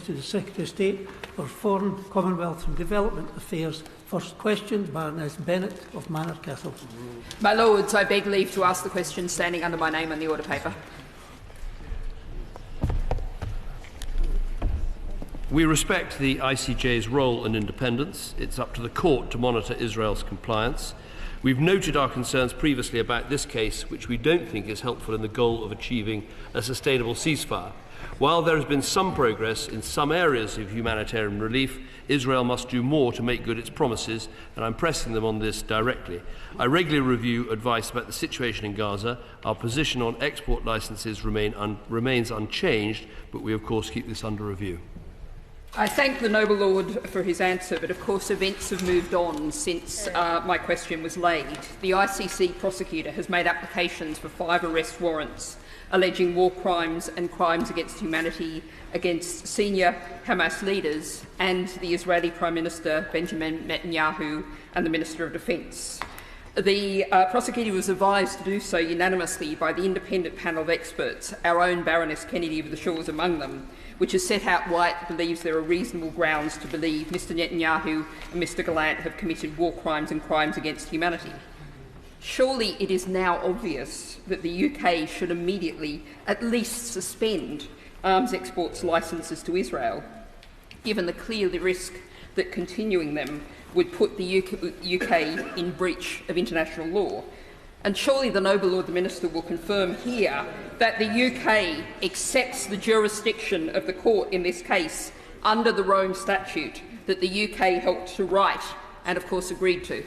to the Secretary of State for Foreign, Commonwealth and Development Affairs. First question, Baroness Bennett of Manor Castle. My Lords, I beg leave to ask the question standing under my name on the order paper. We respect the ICJ's role and independence. It's up to the court to monitor Israel's compliance. We've noted our concerns previously about this case, which we don't think is helpful in the goal of achieving a sustainable ceasefire. While there has been some progress in some areas of humanitarian relief, Israel must do more to make good its promises, and I'm pressing them on this directly. I regularly review advice about the situation in Gaza. Our position on export licences remains unchanged, but we of course keep this under review. I thank the noble Lord for his answer, but of course events have moved on since my question was laid. The ICC prosecutor has made applications for 5 arrest warrants alleging war crimes and crimes against humanity against senior Hamas leaders and the Israeli Prime Minister Benjamin Netanyahu and the Minister of Defence. The prosecutor was advised to do so unanimously by the independent panel of experts, our own Baroness Kennedy of the Shores among them, which has set out why it believes there are reasonable grounds to believe Mr Netanyahu and Mr Gallant have committed war crimes and crimes against humanity. Surely it is now obvious that the UK should immediately at least suspend arms exports licences to Israel, given the clear risk that continuing them would put the UK in breach of international law. And surely the noble Lord the Minister will confirm here that the UK accepts the jurisdiction of the court in this case under the Rome Statute that the UK helped to write and of course agreed to.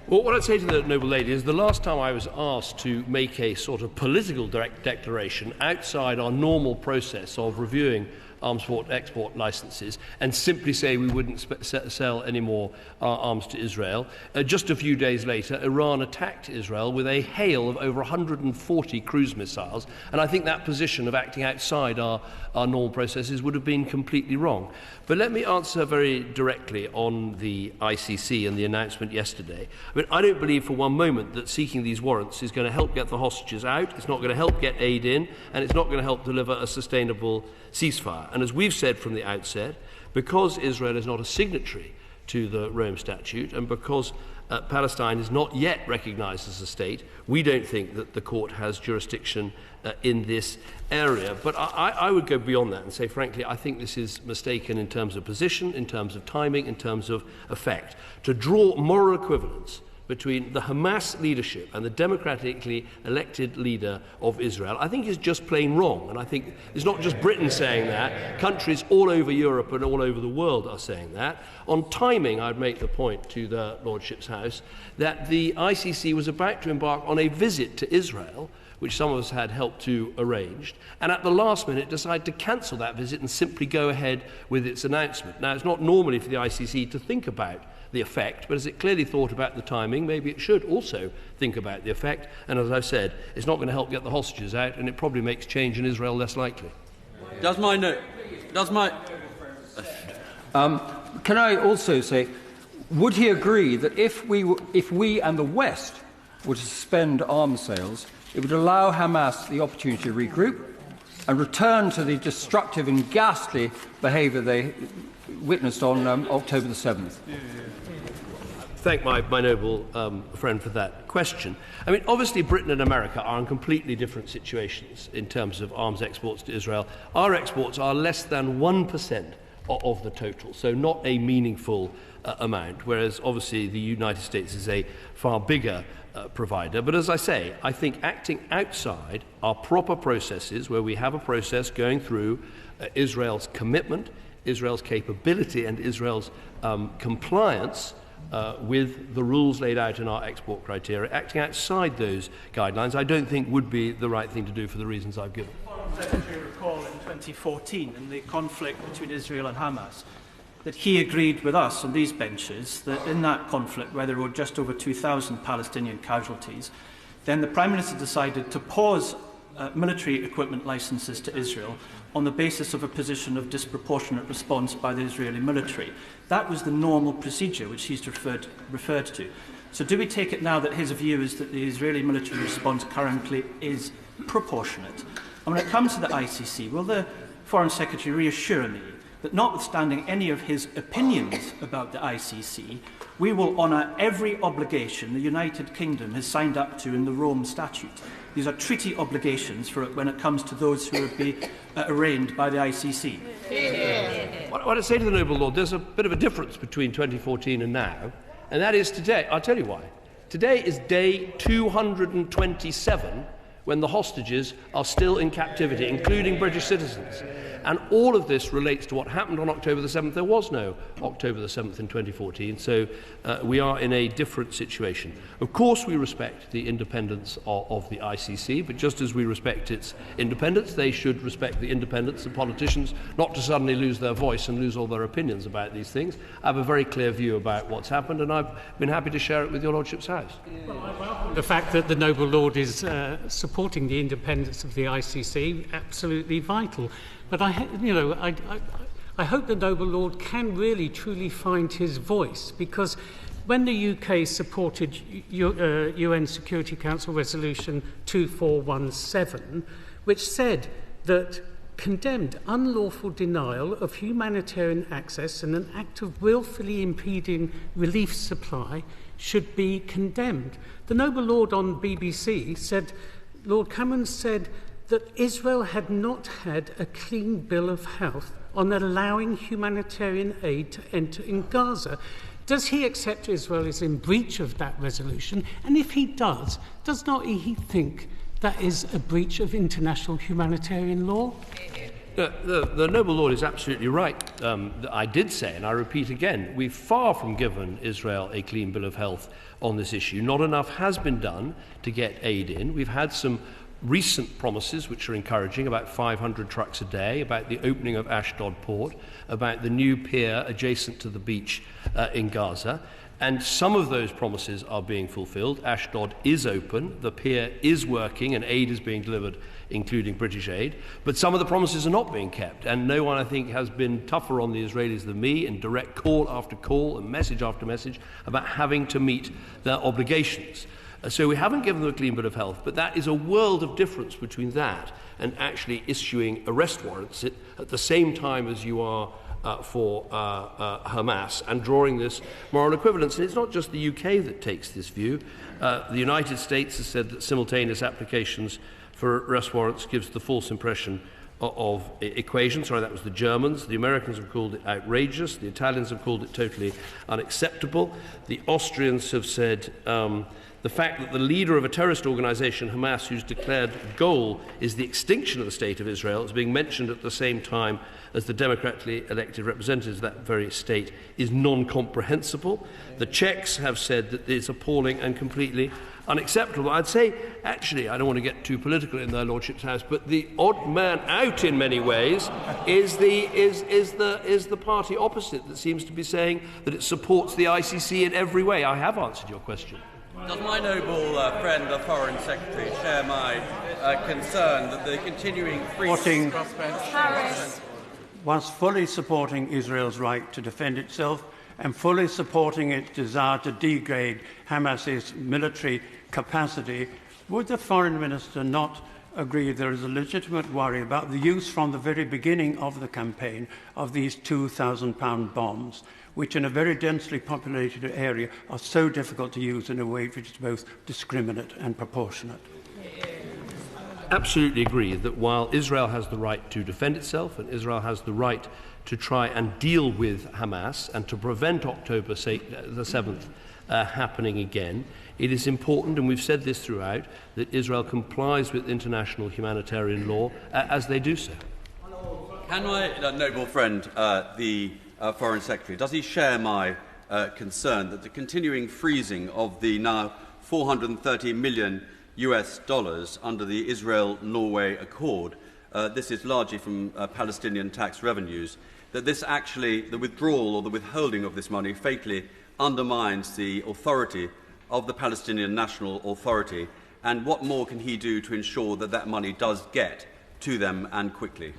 Well, what I'd say to the noble lady is the last time I was asked to make a sort of political declaration outside our normal process of reviewing arms export licences and simply say we wouldn't sell any more arms to Israel. Just a few days later, Iran attacked Israel with a hail of over 140 cruise missiles, and I think that position of acting outside our normal processes would have been completely wrong. But let me answer very directly on the ICC and the announcement yesterday. I mean, I don't believe for one moment that seeking these warrants is going to help get the hostages out, it's not going to help get aid in, and it's not going to help deliver a sustainable ceasefire. And as we've said from the outset, because Israel is not a signatory to the Rome Statute and because Palestine is not yet recognised as a state, we don't think that the court has jurisdiction in this area. But I would go beyond that and say, frankly, I think this is mistaken in terms of position, in terms of timing, in terms of effect. To draw moral equivalence between the Hamas leadership and the democratically elected leader of Israel, I think is just plain wrong. And I think it's not just Britain saying that. Countries all over Europe and all over the world are saying that. On timing, I'd make the point to the Lordship's House that the ICC was about to embark on a visit to Israel, which some of us had helped to arrange, and at the last minute decided to cancel that visit and simply go ahead with its announcement. Now, it's not normally for the ICC to think about the effect, but as it clearly thought about the timing, maybe it should also think about the effect. And as I've said, it's not going to help get the hostages out, and it probably makes change in Israel less likely. Can I also say, would he agree that if we and the West were to suspend arms sales, it would allow Hamas the opportunity to regroup and return to the destructive and ghastly behaviour they witnessed on October the 7th? Thank my noble friend for that question. I mean, obviously Britain and America are in completely different situations in terms of arms exports to Israel. Our exports are less than 1% of the total, so not a meaningful amount, whereas obviously the United States is a far bigger provider. But as I say, I think acting outside our proper processes, where we have a process going through Israel's commitment, Israel's capability and Israel's compliance with the rules laid out in our export criteria, acting outside those guidelines, I don't think would be the right thing to do for the reasons I've given. Secretary recall in 2014 in the conflict between Israel and Hamas that he agreed with us on these benches that in that conflict, where there were just over 2,000 Palestinian casualties, then the Prime Minister decided to pause military equipment licences to Israel on the basis of a position of disproportionate response by the Israeli military. That was the normal procedure which he's referred to. So do we take it now that his view is that the Israeli military response currently is proportionate? And when it comes to the ICC, will the Foreign Secretary reassure me that notwithstanding any of his opinions about the ICC, we will honour every obligation the United Kingdom has signed up to in the Rome Statute. These are treaty obligations for when it comes to those who would be arraigned by the ICC. What I say to the noble lord, there's a bit of a difference between 2014 and now, and that is today. I'll tell you why. Today is day 227 when the hostages are still in captivity, including British citizens. And all of this relates to what happened on October the 7th. There was no October the 7th in 2014, so we are in a different situation. Of course, we respect the independence of the ICC, but just as we respect its independence, they should respect the independence of politicians, not to suddenly lose their voice and lose all their opinions about these things. I have a very clear view about what's happened, and I've been happy to share it with your Lordship's House. Well, I welcome the fact that the noble lord is supporting the independence of the ICC, absolutely vital. But I hope the noble lord can really truly find his voice, because when the UK supported UN Security Council Resolution 2417, which said that condemned unlawful denial of humanitarian access and an act of willfully impeding relief supply should be condemned. The noble lord on BBC said, Lord Cameron said that Israel had not had a clean bill of health on allowing humanitarian aid to enter in Gaza. Does he accept Israel is in breach of that resolution? And if he does not he think that is a breach of international humanitarian law? The noble lord is absolutely right. I did say, and I repeat again, we've far from given Israel a clean bill of health on this issue. Not enough has been done to get aid in. We've had some recent promises which are encouraging, about 500 trucks a day, about the opening of Ashdod port, about the new pier adjacent to the beach in Gaza. And some of those promises are being fulfilled. Ashdod is open, the pier is working, and aid is being delivered, including British aid. But some of the promises are not being kept, and no one, I think, has been tougher on the Israelis than me in direct call after call and message after message about having to meet their obligations. So we haven't given them a clean bill of health, but that is a world of difference between that and actually issuing arrest warrants at the same time as you are for Hamas, and drawing this moral equivalence. And it's not just the UK that takes this view. The United States has said that simultaneous applications for arrest warrants gives the false impression of equation. Sorry, that was the Germans. The Americans have called it outrageous. The Italians have called it totally unacceptable. The Austrians have said the fact that the leader of a terrorist organisation, Hamas, whose declared goal is the extinction of the State of Israel, is being mentioned at the same time as the democratically elected representatives of that very state, is non-comprehensible. The Czechs have said that it's appalling and completely unacceptable. I'd say, actually, I don't want to get too political in their Lordship's House, but the odd man out in many ways is the party opposite that seems to be saying that it supports the ICC in every way. I have answered your question. Does my noble friend, the Foreign Secretary, share my concern that the continuing freezing prospects... Whilst fully supporting Israel's right to defend itself and fully supporting its desire to degrade Hamas's military capacity, would the Foreign Minister not agree there is a legitimate worry about the use from the very beginning of the campaign of these 2,000-pound bombs, which in a very densely populated area are so difficult to use in a way which is both discriminate and proportionate? Absolutely agree that while Israel has the right to defend itself and Israel has the right to try and deal with Hamas and to prevent October the 7th happening again, it is important, and we've said this throughout, that Israel complies with international humanitarian law as they do so. Can my noble friend, the Foreign Secretary, does he share my concern that the continuing freezing of the now $430 million under the Israel-Norway Accord, this is largely from Palestinian tax revenues, that this actually, the withdrawal or the withholding of this money fatally undermines the authority of the Palestinian National Authority, and what more can he do to ensure that that money does get to them and quickly?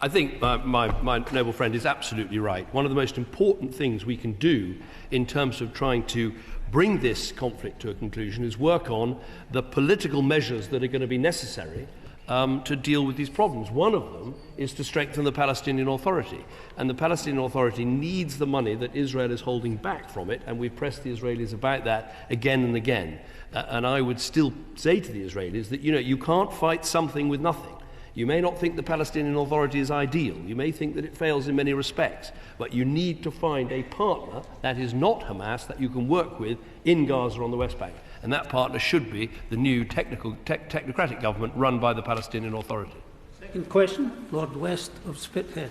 I think my noble friend is absolutely right. One of the most important things we can do in terms of trying to bring this conflict to a conclusion is work on the political measures that are going to be necessary to deal with these problems. One of them is to strengthen the Palestinian Authority. And the Palestinian Authority needs the money that Israel is holding back from it, and we've pressed the Israelis about that again and again. And I would still say to the Israelis that, you can't fight something with nothing. You may not think the Palestinian Authority is ideal. You may think that it fails in many respects. But you need to find a partner that is not Hamas that you can work with in Gaza on the West Bank. And that partner should be the new technocratic government run by the Palestinian Authority. Second question, Lord West of Spithead.